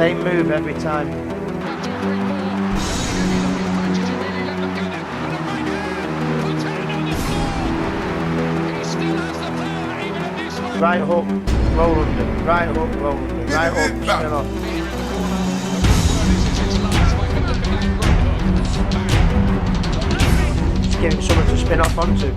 Same move every time. Right hook, roll under. Right hook, roll under. Right hook, spin off. Just give him something to spin off onto.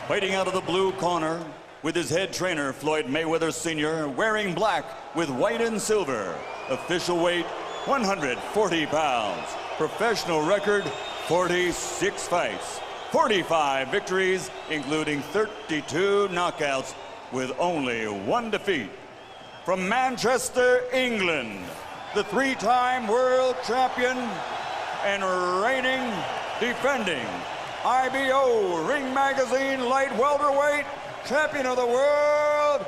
Fighting out of the blue corner with his head trainer, Floyd Mayweather Sr., wearing black with white and silver. Official weight, 140 pounds. Professional record, 46 fights. 45 victories, including 32 knockouts, with only 1 defeat. From Manchester, England, the 3-time world champion and reigning, defending IBO Ring Magazine light welterweight champion of the world,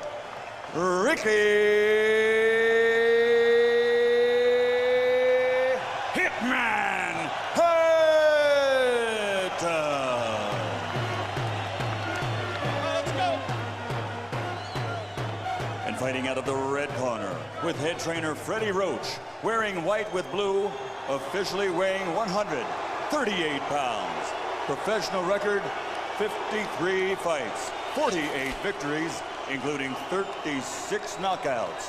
Ricky Hitman Hatton. Let's go. And fighting out of the red corner with head trainer Freddie Roach, wearing white with blue, officially weighing 138 pounds. Professional record, 53 fights, 48 victories, including 36 knockouts,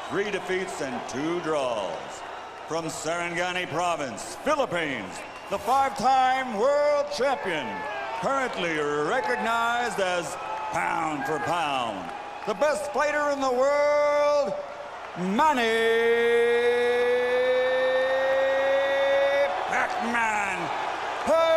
3 defeats and 2 draws. From Sarangani Province, Philippines, the 5-time world champion, currently recognized as pound for pound, the best fighter in the world, Manny Pacman Pacquiao.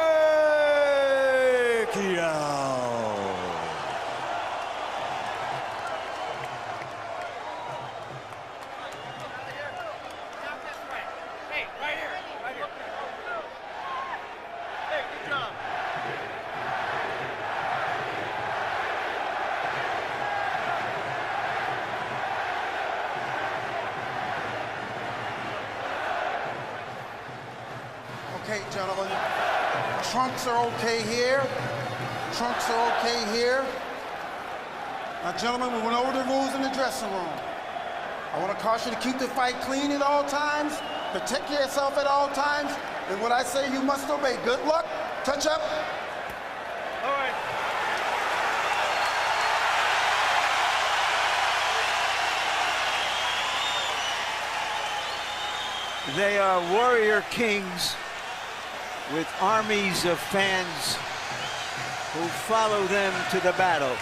Okay, gentlemen, trunks are okay here. Trunks are okay here. Now, gentlemen, we went over the rules in the dressing room. I want to caution you to keep the fight clean at all times, protect yourself at all times, and what I say you must obey. Good luck. Touch up. All right. They are warrior kings with armies of fans who follow them to the battle.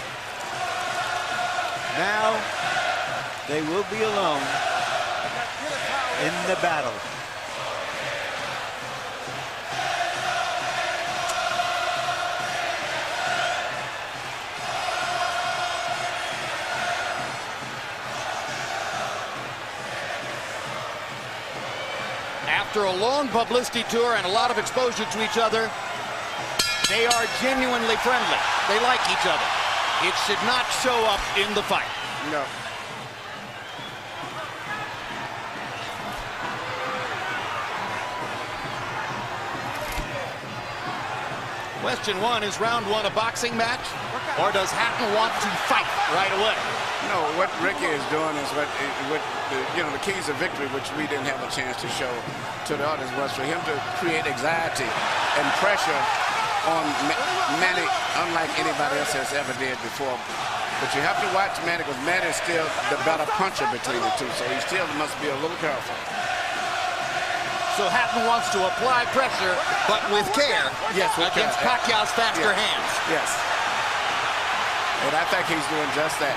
Now they will be alone in the battle. After a long publicity tour and a lot of exposure to each other, they are genuinely friendly. They like each other. It should not show up in the fight. No. Question 1, is round 1 a boxing match, or does Hatton want to fight right away? No, what Ricky is doing is what the keys of victory, which we didn't have a chance to show to the audience, was for him to create anxiety and pressure on Manny, unlike anybody else has ever did before. But you have to watch Manny, because Manny is still the better puncher between the two, so he still must be a little careful. So Hatton wants to apply pressure, but with care, yes, against Pacquiao's faster hands. Yes. And I think he's doing just that.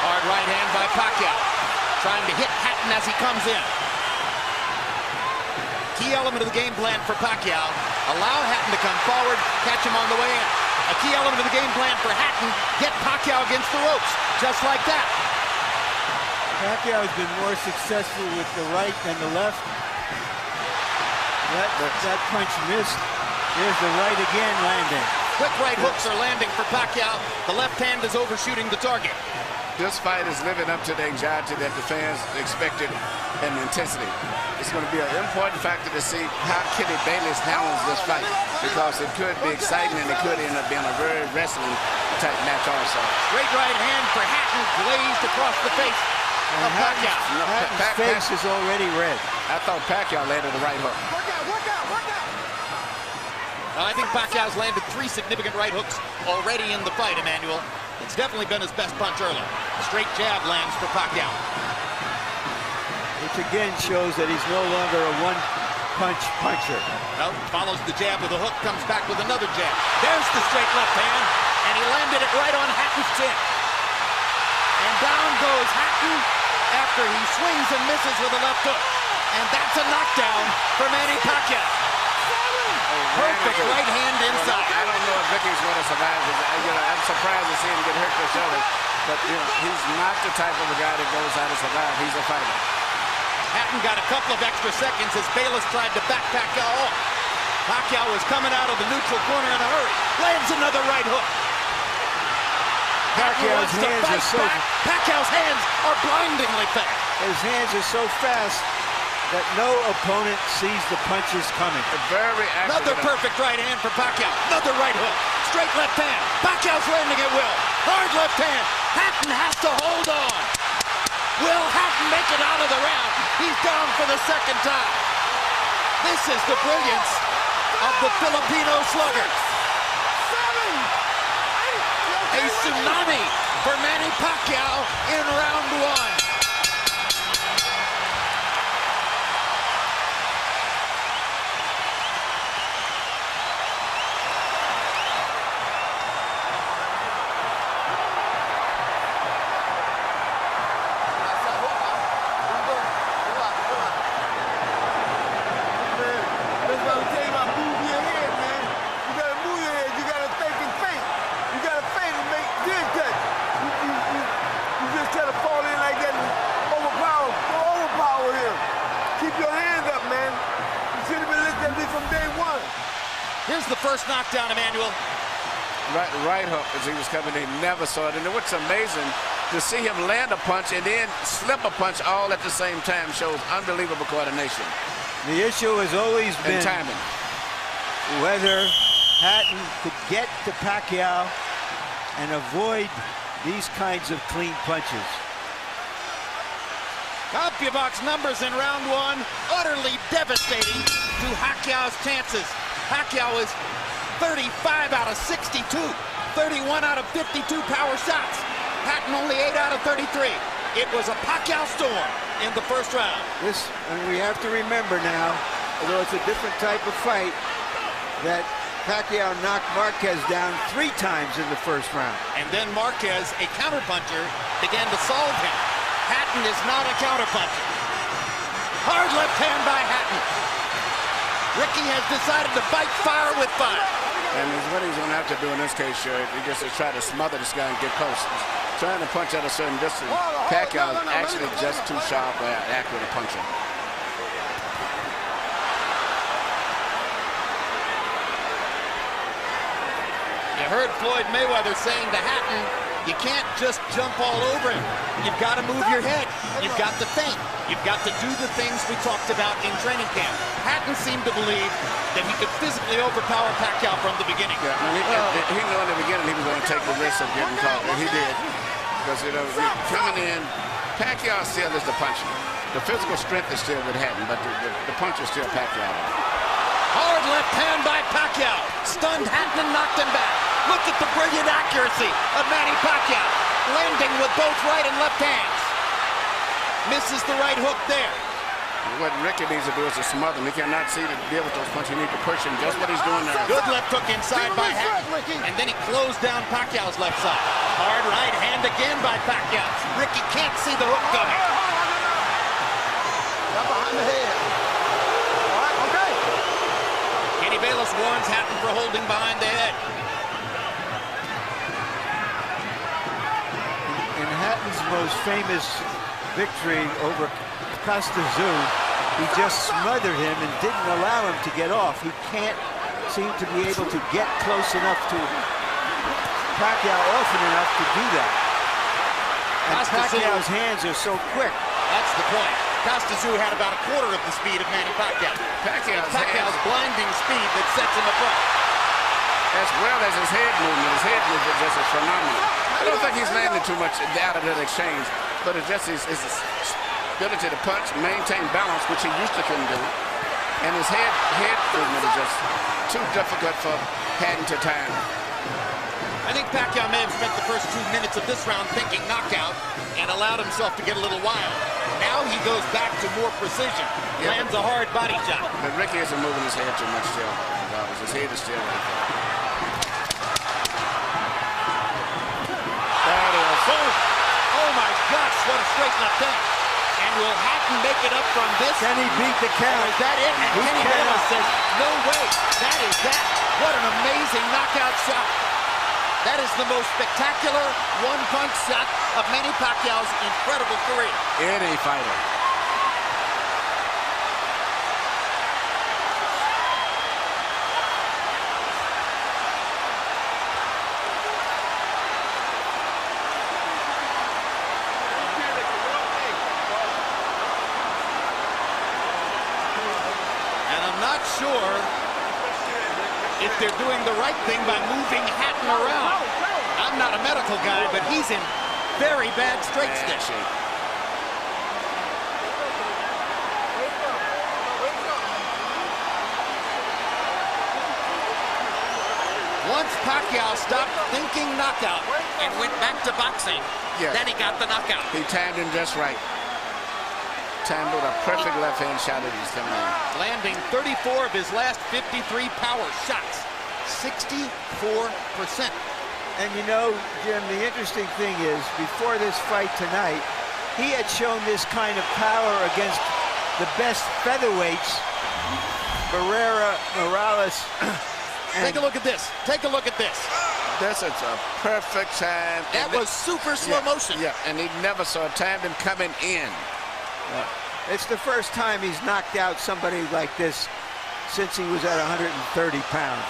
Hard right hand by Pacquiao, trying to hit Hatton as he comes in. Key element of the game plan for Pacquiao, allow Hatton to come forward, catch him on the way in. A key element of the game plan for Hatton, get Pacquiao against the ropes, just like that. Pacquiao has been more successful with the right than the left. That punch missed. There's the right again landing. Quick right hooks are landing for Pacquiao. The left hand is overshooting the target. this fight is living up to the anxiety that the fans expected and the intensity. It's going to be an important factor to see how Kenny Bayless handles this fight, because it could be exciting and it could end up being a very wrestling type match also. Great right hand for Hatton, glazed across the face of Pacquiao. Hatton's face is already red. I thought Pacquiao landed the right hook. I think Pacquiao's landed 3 significant right hooks already in the fight, Emmanuel. It's definitely been his best punch early. Straight jab lands for Pacquiao. Which again shows that he's no longer a one-punch puncher. Well, follows the jab with a hook, comes back with another jab. There's the straight left hand, and he landed it right on Hatton's chin. And down goes Hatton after he swings and misses with a left hook. And that's a knockdown for Manny Pacquiao. Perfect right hand inside. I don't know if Ricky's going to survive. I'm surprised to see him get hurt for shoulder. But he's not the type of a guy that goes out to survive. He's a fighter. Hatton got a couple of extra seconds as Bayless tried to back Pacquiao off. Pacquiao was coming out of the neutral corner in a hurry. Lands another right hook. Pacquiao's hands are so Pacquiao's hands are blindingly fast. His hands are so fast that no opponent sees the punches coming. Very accurate. Another perfect right hand for Pacquiao. Another right hook. Straight left hand. Pacquiao's landing at will. Hard left hand. Hatton has to hold on. Will Hatton make it out of the round? He's down for the second time. This is the brilliance of the Filipino slugger. A tsunami for Manny Pacquiao in round 1. Here's the first knockdown, Emmanuel. Right hook as he was coming in, never saw it. And what's amazing, to see him land a punch and then slip a punch all at the same time shows unbelievable coordination. The issue has always been timing. Whether Hatton could get to Pacquiao and avoid these kinds of clean punches. CompuBox numbers in round 1, utterly devastating to Pacquiao's chances. Pacquiao is 35 out of 62, 31 out of 52 power shots. Hatton only 8 out of 33. It was a Pacquiao storm in the first round. And we have to remember now, although it's a different type of fight, that Pacquiao knocked Marquez down 3 times in the first round. And then Marquez, a counterpuncher, began to solve him. Hatton is not a counterpuncher. Hard left hand by Hatton. Ricky has decided to fight fire with fire. And what he's going to have to do in this case, sure, he just to try to smother this guy and get close. He's trying to punch at a certain distance. Pacquiao is actually just too sharp or accurate a puncher. You heard Floyd Mayweather saying to Hatton, you can't just jump all over him. You've got to move your head. You've got to think. You've got to do the things we talked about in training camp. Hatton seemed to believe that he could physically overpower Pacquiao from the beginning. Yeah, he knew in the beginning he was going to take the risk of getting caught, and he did. Because, coming in, Pacquiao still is the puncher. The physical strength is still with Hatton, but the punch is still Pacquiao. Hard left hand by Pacquiao. Stunned Hatton and knocked him back. Look at the brilliant accuracy of Manny Pacquiao. Landing with both right and left hands. Misses the right hook there. What Ricky needs to do is to smother him. He cannot see to deal with those punches. He needs to push him, just what he's doing there. Good left hook inside by Hatton. And then he closed down Pacquiao's left side. Hard right hand again by Pacquiao. Ricky can't see the hook coming. Got behind the head. All right, okay. Kenny Bayless warns Hatton for holding behind the head. In Hatton's most famous victory over Costa Zoo, he just smothered him and didn't allow him to get off. He can't seem to be able to get close enough to Pacquiao often enough to do that. And Costa Pacquiao's hands are so quick. That's the point. Costa had about a quarter of the speed of Manny Pacquiao. Pacquiao's blinding speed that sets him apart. As well as his head movement. His head movement just is phenomenal. I don't think he's landed too much out of that exchange, but it's just his ability to punch, maintain balance, which he used to couldn't do. And his head movement is just too difficult for Hatton to time. I think Pacquiao may have spent the first 2 minutes of this round thinking knockout and allowed himself to get a little wild. Now he goes back to more precision. Lands a hard body shot. But Ricky isn't moving his head too much still. His head is still right there. That is, oh my gosh, what a straight left hand. And will Hatton make it up from this? Can he beat the count? Is that it? And Kenny Bayless says, no way. That is that. What an amazing knockout shot. That is the most spectacular one-punch shot of Manny Pacquiao's incredible career. Any fighter. And I'm not sure if they're doing the right thing by moving Hatton around. I'm not a medical guy, but he's in very bad straight stick. Once Pacquiao stopped thinking knockout and went back to boxing, then he got the knockout. He timed him just right. Timed with a perfect left hand shot that he's coming in. Landing 34 of his last 53 power shots. 64%. And you know, Jim, the interesting thing is, before this fight tonight, he had shown this kind of power against the best featherweights, Barrera, Morales. Take a look at this. Take a look at this. This is a perfect time. That was super slow motion. Yeah, and he never saw a time him coming in. It's the first time he's knocked out somebody like this since he was at 130 pounds.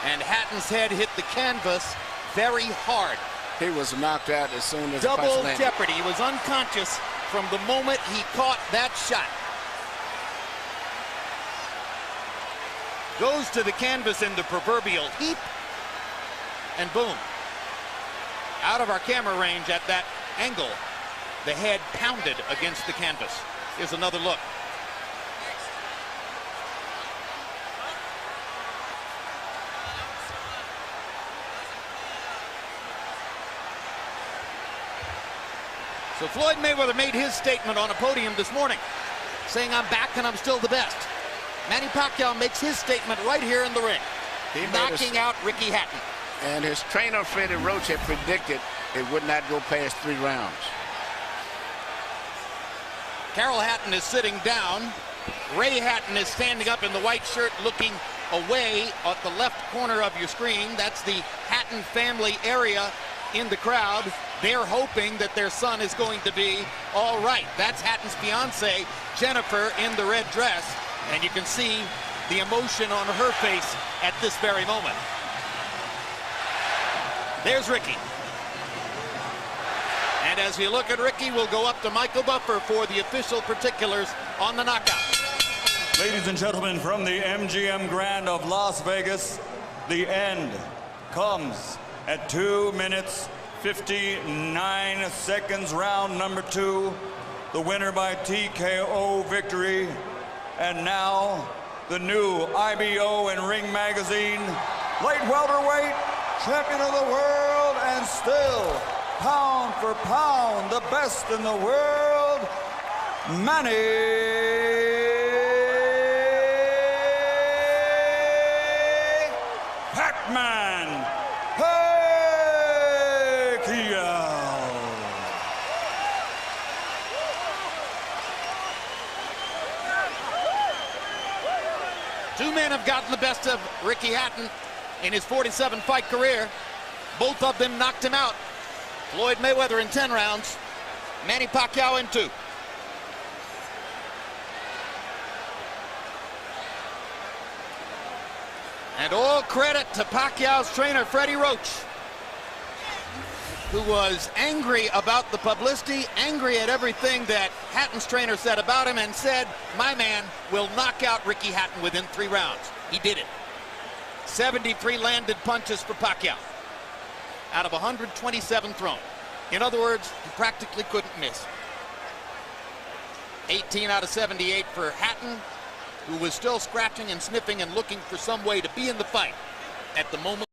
And Hatton's head hit the canvas very hard. He was knocked out as soon as Double the punch landed. jeopardy. He was unconscious from the moment he caught that shot. Goes to the canvas in the proverbial heap, and boom. Out of our camera range at that angle, the head pounded against the canvas. Here's another look. So Floyd Mayweather made his statement on a podium this morning, saying, I'm back and I'm still the best. Manny Pacquiao makes his statement right here in the ring, knocking out Ricky Hatton. And his trainer, Freddie Roach, had predicted it would not go past 3 rounds. Carol Hatton is sitting down. Ray Hatton is standing up in the white shirt looking away at the left corner of your screen. That's the Hatton family area in the crowd. They're hoping that their son is going to be all right. That's Hatton's fiance, Jennifer, in the red dress. And you can see the emotion on her face at this very moment. There's Ricky. And as we look at Ricky, we'll go up to Michael Buffer for the official particulars on the knockout. Ladies and gentlemen, from the MGM Grand of Las Vegas, the end comes at 2 minutes, 59 seconds, round number 2. The winner by TKO victory. And now, the new IBO and Ring Magazine light welterweight champion of the world, and still, pound for pound, the best in the world, Manny Pac-Man Pacquiao. Two men have gotten the best of Ricky Hatton in his 47-fight career. Both of them knocked him out. Floyd Mayweather in 10 rounds, Manny Pacquiao in 2. And all credit to Pacquiao's trainer, Freddie Roach. who was angry about the publicity, angry at everything that Hatton's trainer said about him, and said, my man will knock out Ricky Hatton within 3 rounds. He did it. 73 landed punches for Pacquiao out of 127 thrown. In other words, he practically couldn't miss. 18 out of 78 for Hatton, who was still scratching and sniffing and looking for some way to be in the fight at the moment.